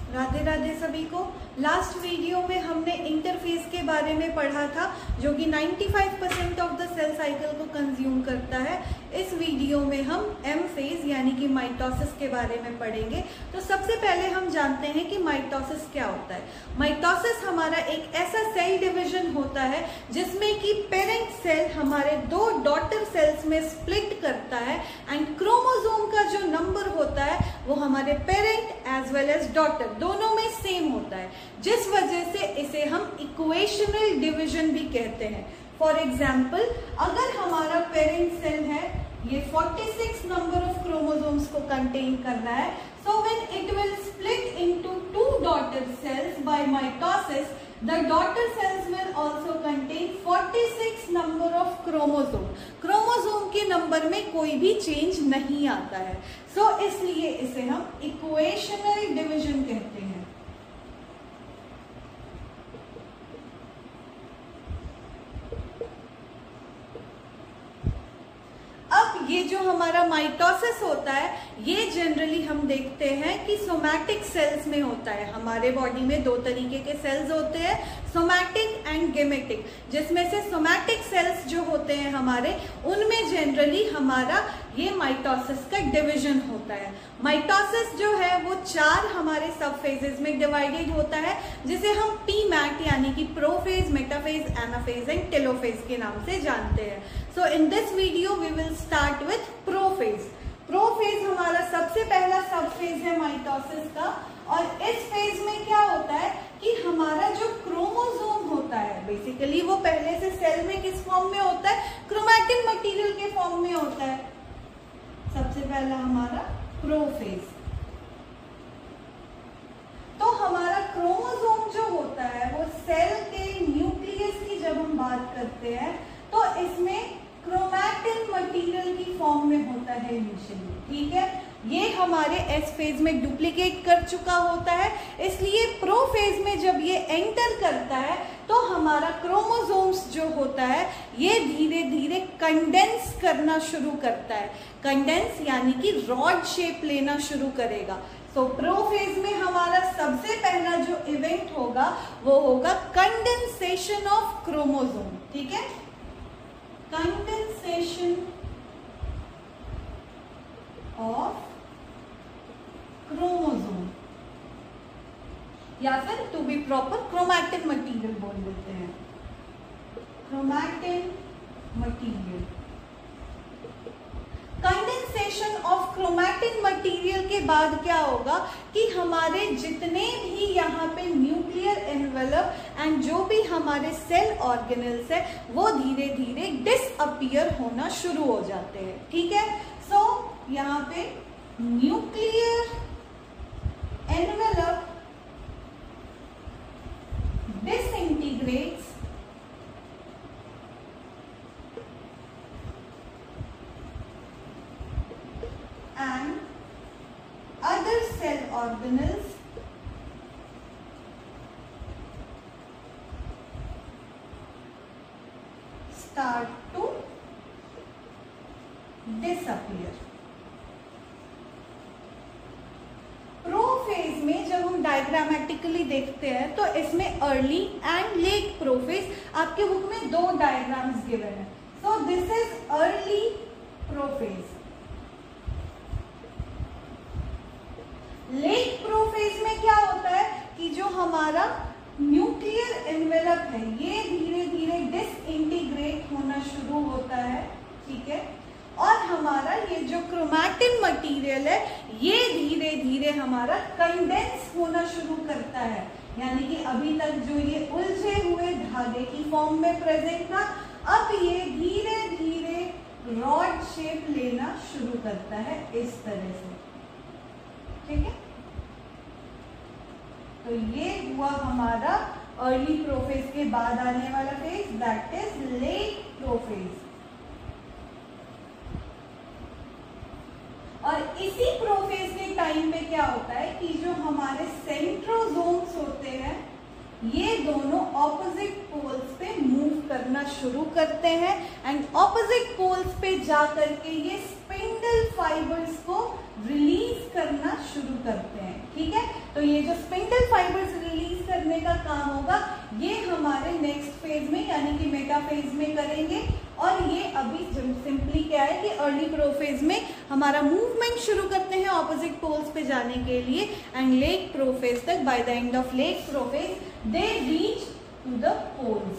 राधे राधे सभी को। Last video में हमने इंटरफेस के बारे में पढ़ा था जो कि 95% ऑफ द सेल साइकिल को कंज्यूम करता है। इस वीडियो में हम एम फेज यानी कि माइटोसिस के बारे में पढ़ेंगे। तो सबसे पहले हम जानते हैं कि माइटोसिस क्या होता है। माइटोसिस हमारा एक ऐसा सेल डिवीजन होता है जिसमें कि पेरेंट सेल हमारे दो डॉटर सेल्स में स्प्लिट करता है एंड क्रोमोसोम का जो नंबर होता है वो हमारे parent as well as daughter दोनों में सेम होता है, जिस वजह से इसे हम इक्वेशनल डिवीजन भी कहते हैं। फॉर एग्जाम्पल, अगर हमारा पेरेंट सेल है ये 46 नंबर ऑफ क्रोमोसोम्स को कंटेन कर रहा है, so when it will split into two daughter cells by mitosis, the daughter cells will also contain 46 number of chromosome. Chromosome के नंबर में कोई भी चेंज नहीं आता है, सो इसलिए इसे हम इक्वेशनल डिवीजन कहते हैं। ये जो हमारा माइटोसिस होता है ये जनरली हम देखते हैं कि सोमैटिक सेल्स में होता है। हमारे बॉडी में दो तरीके के सेल्स होते हैं, सोमैटिक एंड गेमेटिक, जिसमें से सोमैटिक सेल्स जो होते हैं हमारे उनमें जनरली हमारा ये माइटोसिस का डिवीजन होता है। माइटोसिस जो है वो 4 हमारे सब फेजेस में डिवाइडेड होता है, जिसे हम पीमैट यानी कि prophase, metaphase, anaphase and telophase के नाम से जानते हैं। So in this video we will start with prophase. Prophase हमारा सबसे पहला सब फेज है माइटोसिस का, और इस फेज में क्या होता है कि हमारा जो क्रोमोसोम होता है बेसिकली वो पहले से सेल में किस फॉर्म में होता है, क्रोमैटिन मटेरियल के फॉर्म में होता है। सबसे पहला हमारा प्रोफेज। तो हमारा क्रोमोसोम जो होता है वो सेल के न्यूक्लियस की जब हम बात करते हैं तो इसमें क्रोमैटिन मटेरियल की फॉर्म में होता है इनिशियली, ठीक है। ये हमारे एस फेज में डुप्लीकेट कर चुका होता है, इसलिए प्रोफेज में जब ये एंटर करता है तो हमारा क्रोमोसोम्स जो होता है ये धीरे धीरे कंडेंस करना शुरू करता है। कंडेंस यानी कि रॉड शेप लेना शुरू करेगा। तो प्रोफेज में हमारा सबसे पहला जो इवेंट होगा वो होगा कंडेंसेशन ऑफ क्रोमोसोम, ठीक है। कंडेंसेशन ऑफ क्रोमोसोम, या फिर to be proper chromatin material बोल देते हैं, chromatin material. Condensation of chromatin material के बाद क्या होगा कि हमारे जितने भी यहाँ पे न्यूक्लियर एनवेलप एंड जो भी हमारे सेल ऑर्गेनल्स है वो धीरे धीरे डिसअपियर होना शुरू हो जाते हैं, ठीक है। सो यहाँ पे nuclear envelope disintegrates and other cell organelles start to disappear. Prophase में जब हम डायग्रामेटिकली देखते हैं तो इसमें अर्ली एंड लेट प्रोफेज, आपके बुक में 2 डायग्राम्स गिवन है। So this is early prophase. Late prophase में क्या होता है कि जो हमारा न्यूक्लियर एनवेलप है ये धीरे धीरे डिसइंटीग्रेट होना शुरू होता है, ठीक है। और हमारा ये जो क्रोमैटिन मटेरियल है ये धीरे धीरे हमारा कंडेंस होना शुरू करता है, यानी कि अभी तक जो ये उलझे हुए धागे की फॉर्म में प्रेजेंट था, अब ये धीरे धीरे रॉड शेप लेना शुरू करता है इस तरह से, ठीक है। तो ये हुआ हमारा अर्ली प्रोफेज के बाद आने वाला phase, that is late prophase. और इसी प्रोफेज के टाइम पे क्या होता है कि जो हमारे सेंट्रोसोम्स होते हैं ये दोनों ऑपोजिट पोल्स पे मूव करना शुरू करते हैं एंड ऑपोजिट पोल्स पे जा करके ये स्पिंडल फाइबर्स को रिलीज करना शुरू करते हैं। ठीक है, तो ये जो स्पिंडल फाइबर्स रिलीज करने का काम होगा ये हमारे नेक्स्ट फेज में यानी कि मेटाफेज में करेंगे। और ये अभी सिंपली क्या है कि अर्ली प्रोफेज में हमारा मूवमेंट शुरू करते हैं ऑपोजिट पोल्स पे जाने के लिए एंड लेट प्रोफेज तक। By the end of late prophase they reach to the poles.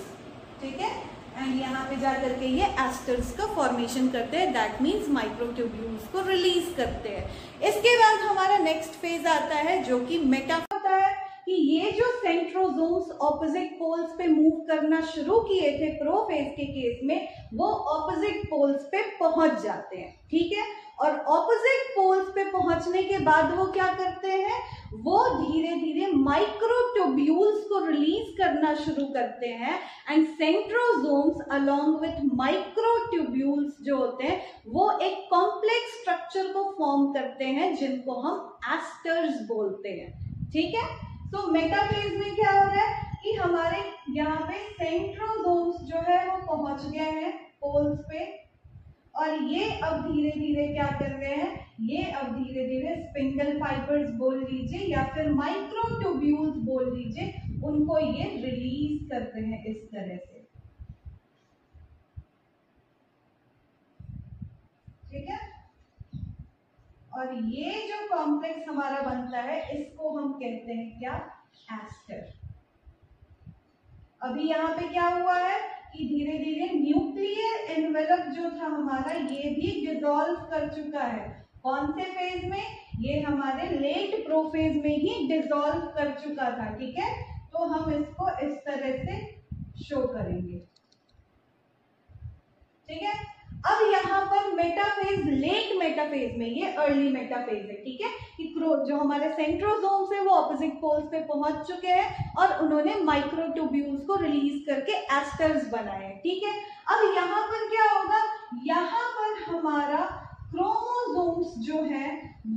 ठीक है, एंड यहाँ पे जाकर के ये एस्टर्स का फॉर्मेशन करते हैं, दैट मीन्स माइक्रोट्यूब्यूल्स को रिलीज करते हैं। इसके बाद हमारा नेक्स्ट फेज आता है जो कि मेटा होता है कि ये जो सेंट्रोसोम्स ऑपोजिट पोल्स पे मूव करना शुरू किए थे प्रोफेज के केस में, वो ऑपोजिट पोल्स पे पहुंच जाते हैं। ठीक है, और ऑपोजिट पोल्स पे पहुंचने के बाद वो क्या करते हैं, वो धीरे धीरे माइक्रोट्यूब्यूल्स को रिलीज करना शुरू करते हैं and centrosomes along with microtubules जो होते हैं वो एक कॉम्प्लेक्स स्ट्रक्चर को फॉर्म करते हैं जिनको हम एस्टर्स बोलते हैं। ठीक है, तो मेटाफेज में क्या हो रहा है कि हमारे यहाँ पे सेंट्रोसोम्स जो है वो पहुंच गए हैं पोल्स पे और ये अब धीरे धीरे क्या कर रहे हैं, ये अब धीरे धीरे स्पिंडल फाइबर्स बोल लीजिए या फिर माइक्रोट्यूब्यूल्स बोल लीजिए, उनको ये रिलीज करते हैं इस तरह से। ठीक है, और ये जो कॉम्प्लेक्स हमारा बनता है इसको हम कहते हैं क्या, एस्टर। अभी यहाँ पे क्या हुआ है कि धीरे धीरे न्यूक्लियर एनवेलप जो था हमारा ये भी डिसॉल्व कर चुका है। कौन से फेज में, ये हमारे लेट प्रोफेज में ही डिसॉल्व कर चुका था। ठीक है, तो हम इसको इस तरह से शो करेंगे। ठीक है, अब यहाँ पर मेटाफेज लेट मेटाफेज में, ये अर्ली मेटाफेज है। ठीक है, कि जो हमारे सेंट्रोसोम्स है वो ऑपोजिट पोल्स पे पहुंच चुके हैं और उन्होंने माइक्रोट्यूब्यूल्स को रिलीज करके एस्टर्स बनाए। ठीक है, अब यहाँ पर क्या होगा, यहाँ पर हमारा क्रोमोसोम्स जो है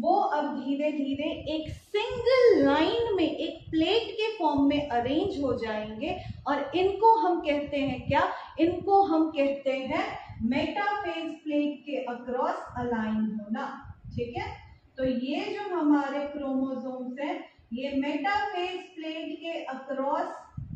वो अब धीरे धीरे एक सिंगल लाइन में एक प्लेट के फॉर्म में अरेंज हो जाएंगे और इनको हम कहते हैं क्या, इनको हम कहते हैं मेटाफेज प्लेट के अक्रॉस अलाइन होना। ठीक है, तो ये जो हमारे क्रोमोसोम्स हैं ये मेटाफेज प्लेट के अक्रॉस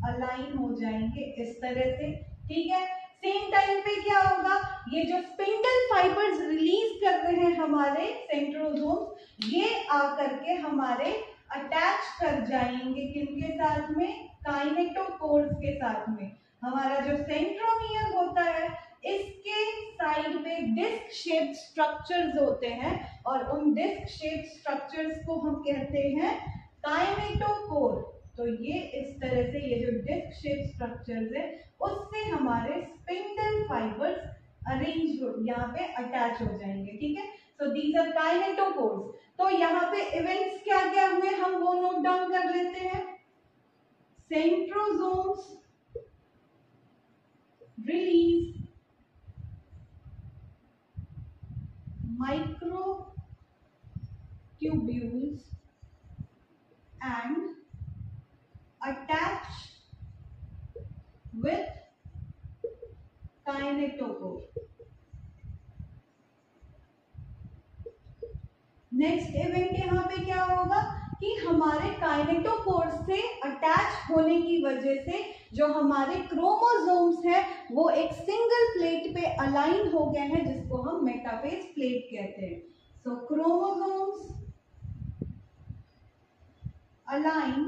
अलाइन हो जाएंगे इस तरह से। ठीक है, सेम टाइम पे क्या होगा, ये जो स्पिंडल फाइबर्स रिलीज कर रहे हैं हमारे सेंट्रोसोम्स, ये आकर के हमारे अटैच कर जाएंगे किनके साथ में, काइनेटोकोर्स के साथ में। हमारा जो सेंट्रोमियर होता है इसके साइड में डिस्क शेप्ड स्ट्रक्चर्स होते हैं और उन डिस्क शेप्ड स्ट्रक्चर्स को हम कहते हैं काइनेटोकोर। तो ये इस तरह से ये जो डिस्क शेप्ड स्ट्रक्चर्स है उससे हमारे स्पिंडल फाइबर्स अरेंज हो, यहाँ पे अटैच हो जाएंगे। ठीक है, सो दीज आर काइनेटोकोर्स। तो यहाँ पे इवेंट्स क्या क्या हुए हम वो नोट डाउन कर लेते हैं। Centrosomes release microtubules and attach with kinetochore. Next event यहाँ पे क्या होगा कि हमारे काइनेटोकोर से अटैच होने की वजह से जो हमारे क्रोमोसोम्स हैं वो एक सिंगल प्लेट पे अलाइन हो गए हैं जिसको हम मेटाफेज प्लेट कहते हैं। So chromosomes align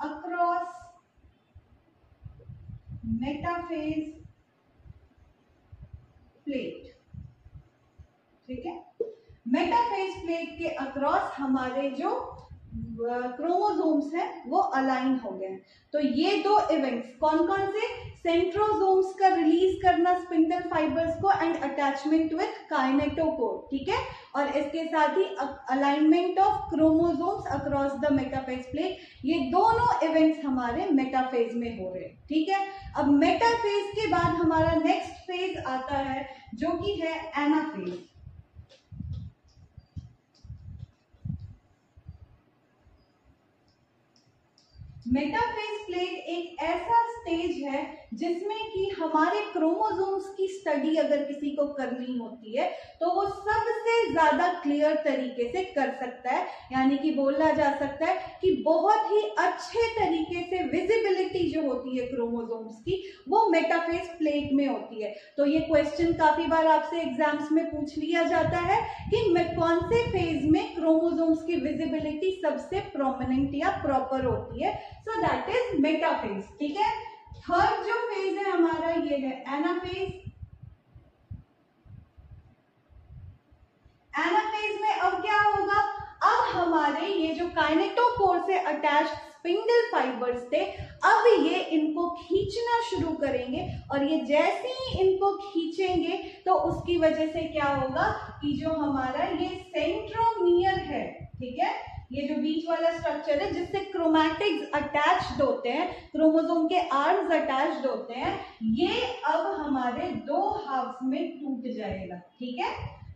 across metaphase plate. ठीक है, मेटाफेज प्लेट के अक्रॉस हमारे जो क्रोमोसोम्स हैं वो अलाइन हो गए हैं। तो ये दो इवेंट्स कौन कौन से, सेंट्रोसोम्स का रिलीज करना स्पिंडल फाइबर्स को एंड अटैचमेंट विथ काइनेटोकोर। ठीक है, और इसके साथ ही alignment of chromosomes across the metaphase plate, ये दोनों इवेंट्स हमारे मेटाफेज में हो रहे हैं। ठीक है, अब मेटाफेज के बाद हमारा नेक्स्ट फेज आता है जो कि है एनाफेज। मेटाफेज प्लेट एक ऐसा स्टेज है जिसमें कि हमारे क्रोमोसोम्स की स्टडी अगर किसी को करनी होती है तो वो सबसे ज्यादा क्लियर तरीके से कर सकता है, यानी कि बोला जा सकता है कि बहुत ही अच्छे तरीके से विजिबिलिटी जो होती है क्रोमोसोम्स की वो मेटाफेज प्लेट में होती है। तो ये क्वेश्चन काफी बार आपसे एग्जाम्स में पूछ लिया जाता है कि कौन से फेज में क्रोमोसोम्स की विजिबिलिटी सबसे प्रोमिनेंट या प्रॉपर होती है। So that is metaphase. ठीक है, थर्ड जो फेज है हमारा ये है एनाफेज। एनाफेज में अब क्या होगा, अब हमारे ये जो काइनेटोकोर से अटैच्ड स्पिंडल फाइबर्स थे अब ये इनको खींचना शुरू करेंगे और ये जैसे ही इनको खींचेंगे तो उसकी वजह से क्या होगा कि जो हमारा ये सेंट्रोमियर है, ठीक है, ये जो बीच वाला स्ट्रक्चर है जिससे क्रोमैटिड्स अटैच्ड होते हैं, क्रोमोसोम के आर्म्स अटैच्ड होते हैं, ये अब हमारे दो हाफ्स में टूट जाएगा। ठीक है,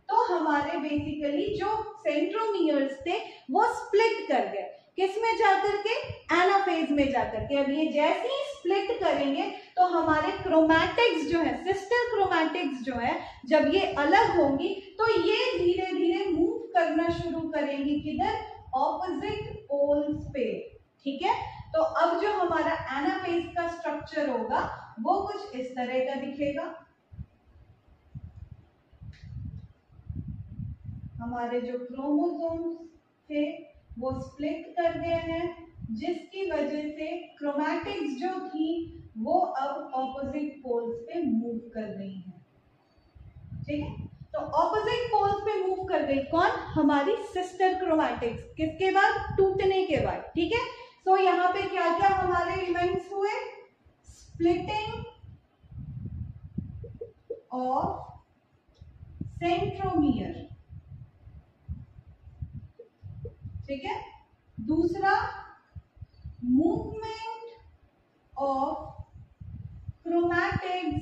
तो हमारे बेसिकली जो सेंट्रोमियर्स थे वो स्प्लिट कर गए, किस में जाकर के, एनाफेज में जाकर के। अब ये जैसे ही स्प्लिट करेंगे तो हमारे क्रोमैटिड्स जो है, सिस्टर क्रोमैटिड्स जो है, जब ये अलग होंगी तो ये धीरे धीरे मूव करना शुरू करेंगी किधर, ऑपोजिट पोल्स पे। ठीक है, तो अब जो हमारा एनाफेज का स्ट्रक्चर होगा वो कुछ इस तरह का दिखेगा। हमारे जो क्रोमोसोम्स थे वो स्प्लिट कर गए हैं जिसकी वजह से क्रोमैटिड्स जो थी वो अब ऑपोजिट पोल्स पे मूव कर रही हैं। ठीक है, तो ऑपोजिट पोल्स पे मूव कर गई कौन, हमारी सिस्टर क्रोमैटिड्स, किसके बाद, टूटने के बाद। ठीक है, सो यहाँ पे क्या क्या हमारे इवेंट्स हुए, स्प्लिटिंग ऑफ सेंट्रोमियर, ठीक है, दूसरा मूवमेंट ऑफ क्रोमैटिड्स।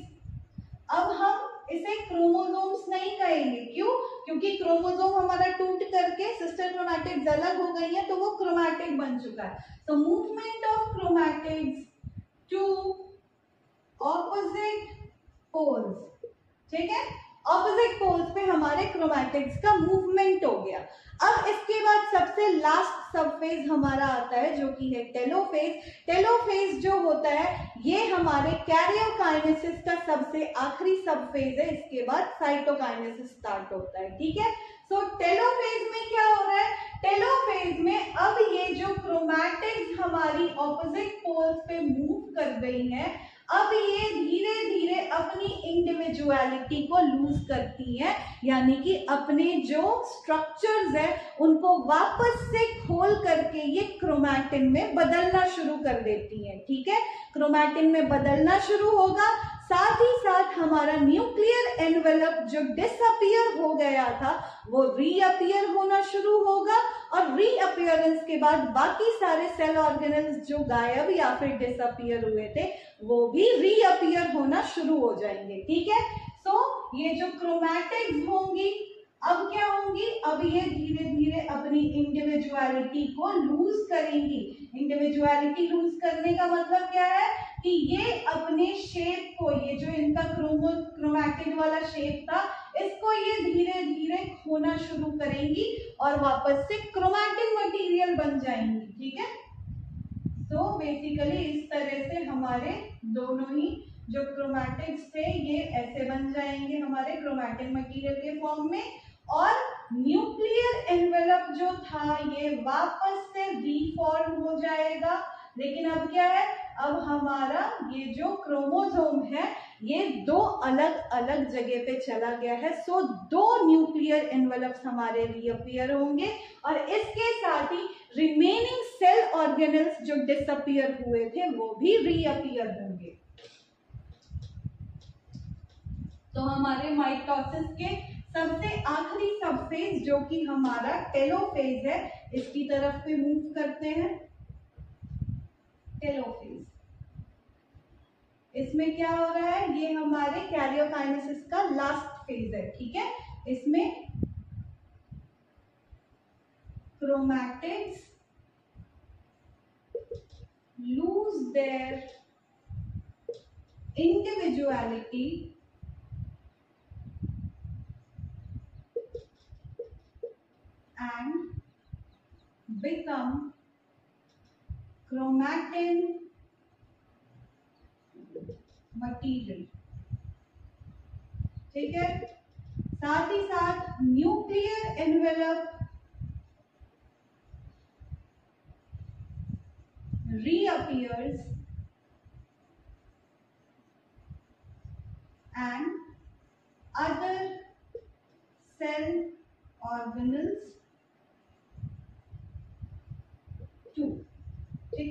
अब हम इसे क्रोमोसोम्स नहीं कहेंगे, क्यों, क्योंकि क्रोमोसोम हमारा टूट करके सिस्टर क्रोमैटिड्स अलग हो गई है तो वो क्रोमैटिड बन चुका है। तो movement of chromatids to opposite poles, ठीक है, ऑपोजिट पोल्स पे हमारे क्रोमैटिड्स का मूवमेंट हो गया। अब इसके बाद सबसे लास्ट सब फेज हमारा आता है जो कि है टेलोफेज। टेलोफेज जो होता है ये हमारे कैरियोकाइनेसिस का सबसे आखिरी सब फेज है, इसके बाद साइटोकाइनेसिस स्टार्ट होता है। ठीक है, सो टेलोफेज में क्या हो रहा है, टेलोफेज में अब ये जो क्रोमैटिड्स हमारी ऑपोजिट पोल्स पे मूव कर गई हैं अब ये धीरे धीरे अपनी इंडिविजुअलिटी को लूज करती हैं, यानी कि अपने जो स्ट्रक्चर्स है उनको वापस से खोल करके ये क्रोमैटिन में बदलना शुरू कर देती हैं। ठीक है, क्रोमैटिन में बदलना शुरू होगा, साथ ही साथ हमारा न्यूक्लियर एनवेलप जो डिसअपियर हो गया था वो रीअपियर होना शुरू होगा और रीअपियरेंस के बाद बाकी सारे सेल ऑर्गेनेल्स जो गायब या फिर डिसअपियर हुए थे वो भी रीअपियर होना शुरू हो जाएंगे। ठीक है, सो ये जो क्रोमैटिड्स होंगी अब क्या होंगी, अब ये धीरे धीरे अपनी इंडिविजुअलिटी को लूज करेंगी। इंडिविजुअलिटी लूज करने का मतलब क्या है कि ये अपने शेप को, ये जो इनका क्रोमैटिड वाला शेप था इसको ये धीरे धीरे खोना शुरू करेंगी और वापस से क्रोमैटिन मटेरियल बन जाएंगी। ठीक है, तो बेसिकली इस तरह से हमारे दोनों ही जो क्रोमैटिड्स थे ये ऐसे बन जाएंगे हमारे क्रोमैटिन मटेरियल के फॉर्म में और न्यूक्लियर एनवेलप जो था ये वापस से रीफॉर्म हो जाएगा। लेकिन अब क्या है, अब हमारा ये जो क्रोमोसोम है ये दो अलग अलग जगह पे चला गया है। सो दो न्यूक्लियर एनवेलप्स हमारे रीअपियर होंगे और इसके साथ ही रिमेनिंग सेल ऑर्गेनेल्स जो डिसअपियर हुए थे वो भी रीअपियर होंगे। तो हमारे माइटोसिस के सबसे आखिरी सबफेज जो कि हमारा टेलोफेज है इसकी तरफ पे मूव करते हैं। टेलोफेज, इसमें क्या हो रहा है, ये हमारे कैरियोकाइनेसिस का लास्ट फेज है। ठीक है, इसमें chromatids their individuality and become chromatin material। ठीक है, साथ ही साथ nuclear envelope reappears and other cell organelles too। ठीक,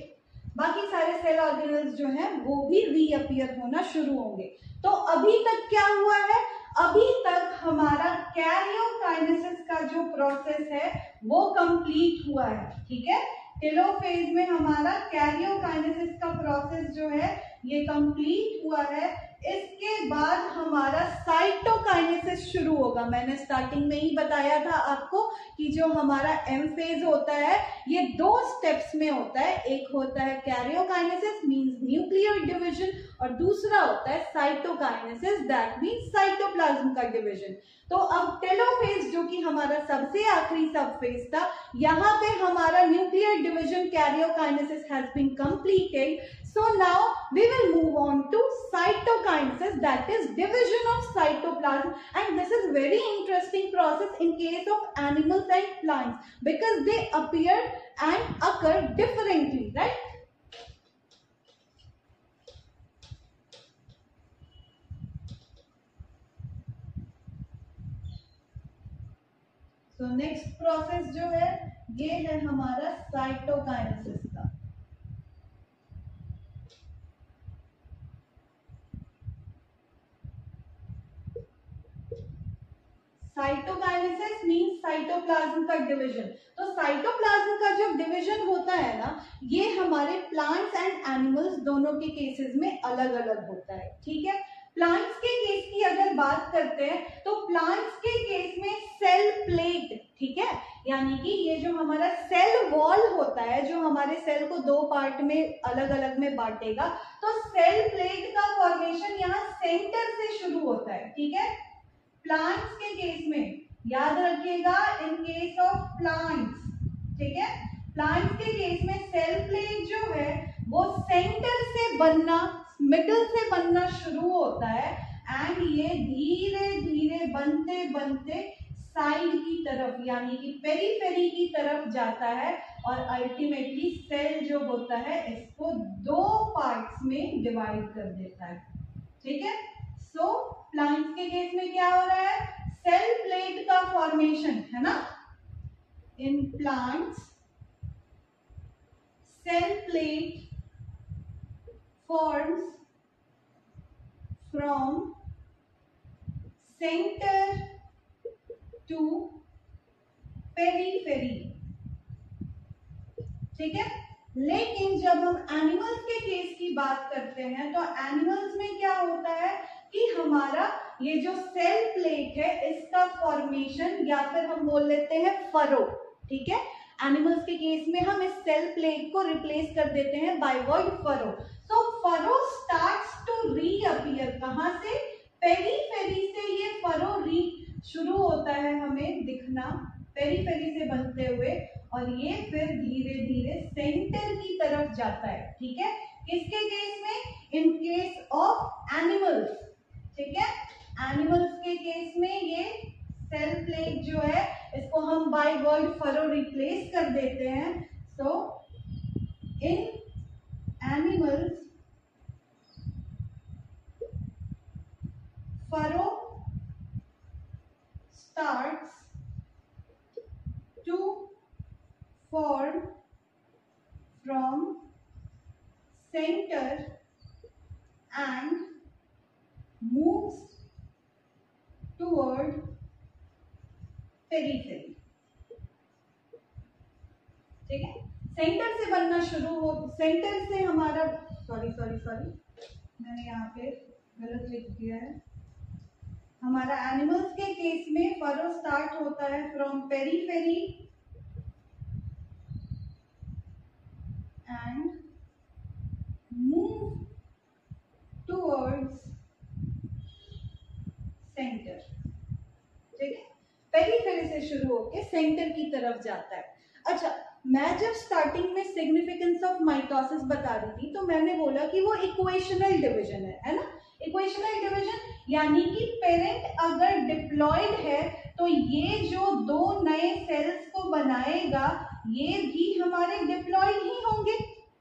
बाकी सारे सेल ऑर्गेनल्स जो हैं वो भी रीअपियर होना शुरू होंगे। तो अभी तक क्या हुआ है, अभी तक हमारा कैरियोकाइनेसिस का जो प्रोसेस है वो कंप्लीट हुआ है। ठीक है, टेलोफेज में हमारा कैरियोकाइनेसिस का प्रोसेस जो है ये कंप्लीट हुआ है। इसके बाद हमारा साइटोकाइनेसिस शुरू होगा। मैंने स्टार्टिंग में ही बताया था आपको कि जो हमारा एम फेज होता है ये 2 स्टेप्स में होता है। एक होता है कैरियोकाइनेसिस मींस न्यूक्लियर डिवीजन और दूसरा होता है साइटोकाइनेसिस दैट मींस साइटोप्लाज्म का डिवीजन। तो अब टेलोफेज जो कि हमारा सबसे आखिरी सब फेज था, यहाँ पे हमारा nuclear division karyokinesis has been completed. So now we will move on to cytokinesis, that is division of cytoplasm, and this is very interesting process in case of animals and plants because they appear and occur differently, right? So next process जो है ये है हमारा cytokinesis का। Cytokinesis means cytoplasm का division. तो cytoplasm का जो डिवीजन होता है ना ये हमारे प्लांट्स एंड एनिमल्स दोनों के केसेस में अलग अलग होता है। ठीक है, प्लांट्स के केस की अगर बात करते हैं तो प्लांट्स के केस में सेल प्लेट, ठीक है, यानी कि ये जो हमारा सेल वॉल होता है जो हमारे सेल को 2 पार्ट में अलग अलग में बांटेगा, तो सेल प्लेट का फॉर्मेशन यहाँ सेंटर से शुरू होता है। ठीक है, प्लांट्स के केस में याद रखिएगा, इन केस ऑफ प्लांट्स, ठीक है, प्लांट्स के केस में सेल प्लेट जो है वो सेंटर से बनना, मिडल से बनना शुरू होता है एंड ये धीरे धीरे बनते बनते साइड की तरफ यानी कि पेरीफेरी की तरफ जाता है और अल्टीमेटली सेल जो होता है इसको 2 पार्ट्स में डिवाइड कर देता है। ठीक है, सो प्लांट्स के केस में क्या हो रहा है, सेल प्लेट का फॉर्मेशन है ना। In plants cell plate forms from centre to periphery. ठीक है, लेकिन जब हम एनिमल्स के केस की बात करते हैं तो एनिमल्स में क्या होता है कि हमारा ये जो सेल प्लेट है इसका फॉर्मेशन या फिर हम बोल लेते हैं फरो। ठीक है, एनिमल्स के केस में हम इस सेल प्लेट को रिप्लेस कर देते हैं by word furrow. So furrow starts to reappear, कहां से, पेरीफेरी से ये फरो शुरू होता है हमें दिखना, पेरीफेरी से बनते हुए, और ये फिर धीरे धीरे सेंटर की तरफ जाता है। ठीक है, किसके केस में, इन केस ऑफ एनिमल्स। ठीक है, एनिमल्स के केस में ये सेल प्लेट जो है इसको हम बाय वर्ड फरो रिप्लेस कर देते हैं। So in animals furrow starts to form from center and moves toward periphery। ठीक है, सेंटर से बनना शुरू हो, सेंटर से हमारा सॉरी मैंने यहाँ पे गलत लिख दिया है। हमारा एनिमल्स के केस में फरो स्टार्ट होता है फ्रॉम पेरीफेरी एंड से शुरू होके सेंटर की तरफ जाता है। अच्छा, मैं जब स्टार्टिंग में सिग्निफिकेंस ऑफ माइटोसिस बता रही थी तो मैंने बोला कि वो इक्वेशनल डिवीजन है ना। इक्वेशनल डिवीजन यानी कि पेरेंट अगर डिप्लॉयड है तो ये जो दो नए सेल्स को बनाएगा ये भी हमारे डिप्लॉयड ही होंगे।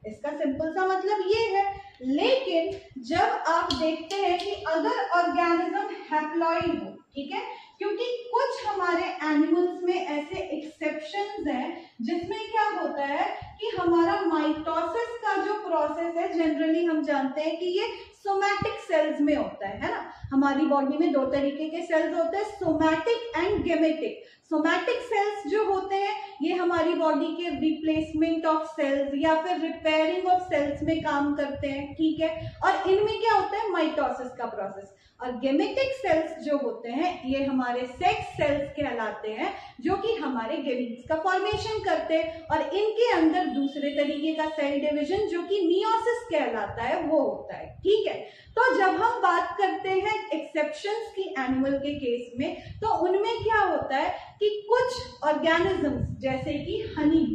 इसका सिंपल सा मतलब ये है। लेकिन जब आप देखते हैं कि अगर ऑर्गेनिज्म हैप्लॉइड हो, ठीक है, क्योंकि कुछ हमारे एनिमल्स में ऐसे एक्सेप्शंस हैं जिसमें क्या होता है कि हमारा माइटोसिस का जो प्रोसेस है जनरली हम जानते हैं कि ये सोमैटिक सेल्स में होता है ना। हमारी बॉडी में दो तरीके के सेल्स होते हैं, somatic and gametic. Somatic cells जो होते हैं ये हमारी बॉडी के रिप्लेसमेंट ऑफ सेल्स या फिर रिपेयरिंग ऑफ सेल्स में काम करते हैं, ठीक है, और इनमें क्या होता है माइटोसिस का प्रोसेस। और गेमेटिक सेल्स जो होते हैं ये हमारे सेक्स सेल्स कहलाते हैं जो कि हमारे गेमीट्स का फॉर्मेशन करते हैं और इनके अंदर दूसरे तरीके का सेल डिवीजन जो कि मियोसिस कहलाता है वो होता है, ठीक है। तो जब हम बात करते हैं एक्सेप्शंस की एनिमल के केस में तो उनमें क्या होता है कि कुछ ऑर्गेनिजम्स जैसे कि हनी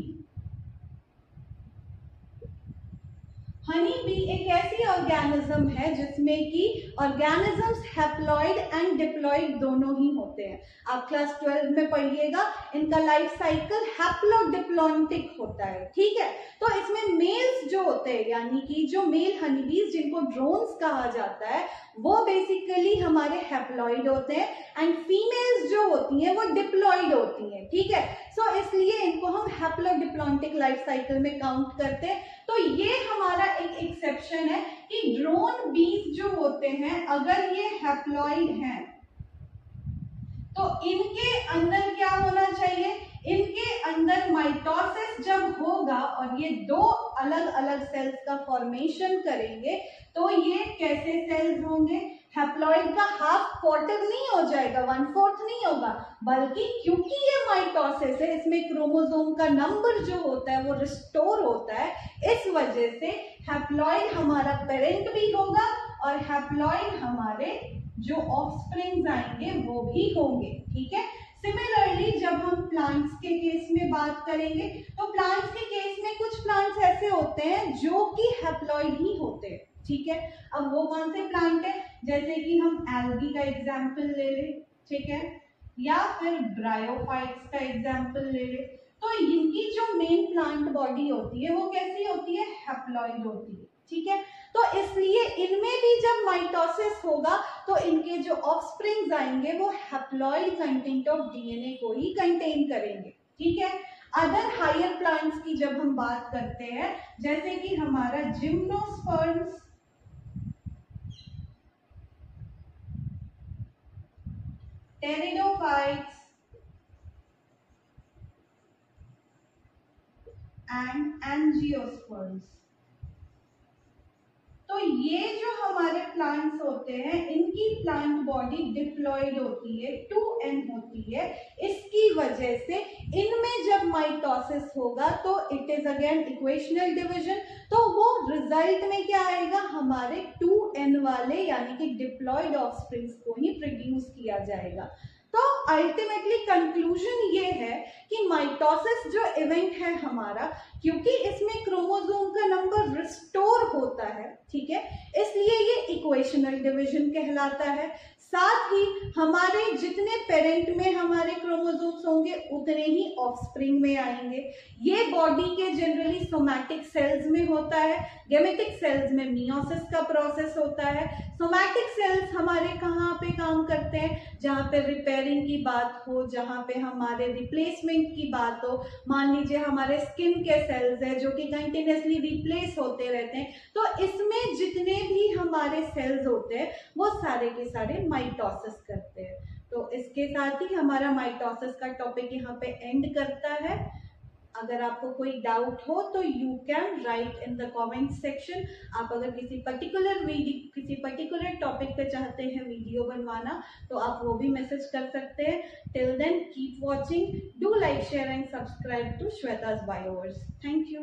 बी एक ऐसी ऑर्गेनिज्म है जिसमें कि ऑर्गेनिजम्स हैप्लॉइड एंड डिप्लॉइड दोनों ही होते हैं। आप क्लास 12 में पढ़िएगा, इनका लाइफ साइकिल हैप्लोडिप्लॉन्टिक होता है, ठीक है। तो इसमें मेल्स जो होते हैं यानी कि जो मेल हनीबीज जिनको ड्रोन्स कहा जाता है वो बेसिकली हमारे हैप्लॉइड होते हैं एंड फीमेल्स जो होती हैं वो डिप्लॉइड होती हैं, ठीक है। सो इसलिए इनको हम हैप्लोडिप्लॉन्टिक लाइफ साइकिल में काउंट करते हैं। तो ये हमारा एक एक्सेप्शन है कि ड्रोन बीज जो होते हैं अगर ये हैप्लॉइड हैं तो इनके अंदर क्या होना चाहिए, इनके अंदर माइटोसिस जब होगा और ये दो अलग अलग सेल्स का फॉर्मेशन करेंगे तो ये कैसे सेल्स होंगे, हैप्लॉइड का हाफ क्वार्टर नहीं हो जाएगा, 1/4 नहीं होगा, बल्कि क्योंकि ये माइटोसिस है इसमें क्रोमोसोम का नंबर जो होता है वो रिस्टोर होता है, इस वजह से हैप्लॉइड हमारा पेरेंट भी होगा और हैप्लॉइड हमारे जो ऑफस्प्रिंग्स आएंगे वो भी होंगे, ठीक है। सिमिलरली जब हम प्लांट्स के केस में बात करेंगे तो प्लांट्स के केस में कुछ प्लांट्स ऐसे होते हैं जो कि हैप्लॉइड ही होते हैं, ठीक है। अब वो कौन से प्लांट है, जैसे कि हम एल्गी का एग्जाम्पल ले ले, ठीक है, या फिर ब्रायोफाइट्स का एग्जाम्पल ले ले। तो इनकी जो मेन प्लांट बॉडी होती है वो कैसी होती है, हैप्लॉइड होती है, ठीक है। तो इसलिए इनमें भी जब माइटोसिस होगा तो इनके जो ऑफस्प्रिंग्स आएंगे वो हैप्लॉइड कंटेंट ऑफ डीएनए को ही कंटेन करेंगे, ठीक है। अदर हायर प्लांट्स की जब हम बात करते हैं जैसे कि हमारा जिम्नोस्पर्म्स, टेरिडोफाइट्स एंड एंजियोस्पर्म्स, तो ये जो हमारे प्लांट्स होते हैं इनकी प्लांट बॉडी डिप्लॉइड होती है, 2n होती है। इसकी वजह से इनमें जब माइटोसिस होगा तो it is again equational division, तो वो रिजल्ट में क्या आएगा, हमारे 2n वाले यानी कि डिप्लॉइड ऑफस्प्रिंग्स को ही प्रोड्यूस किया जाएगा। तो अल्टीमेटली कंक्लूजन ये है कि माइटोसिस जो इवेंट है हमारा, क्योंकि इसमें क्रोमोसोम का नंबर रिस्टोर होता है, ठीक है, इसलिए ये इक्वेशनल डिवीजन कहलाता है। साथ ही हमारे जितने पेरेंट में हमारे क्रोमोसोम्स होंगे उतने ही ऑफस्प्रिंग में आएंगे। ये बॉडी के जनरली सोमैटिक सेल्स में होता है, गेमेटिक सेल्स में मियोसिस का प्रोसेस होता है। सोमैटिक सेल्स हमारे कहाँ पे काम करते हैं, जहाँ पे रिपेयरिंग की बात हो, जहाँ पे हमारे रिप्लेसमेंट की बात हो। मान लीजिए हमारे स्किन के सेल्स है जो कि कंटिन्यूसली रिप्लेस होते रहते हैं, तो इसमें जितने भी हमारे सेल्स होते हैं वो सारे के सारे माइटोसिस करते हैं। तो इसके साथ ही हमारा माइटोसिस का टॉपिक यहाँ पे एंड करता है। अगर आपको कोई डाउट हो तो you can write in the comment section. आप अगर किसी पर्टिकुलर टॉपिक पे चाहते हैं वीडियो बनवाना तो आप वो भी मैसेज कर सकते हैं। Till then keep watching, do like, share and subscribe to Shweta's Bioverse. Thank you.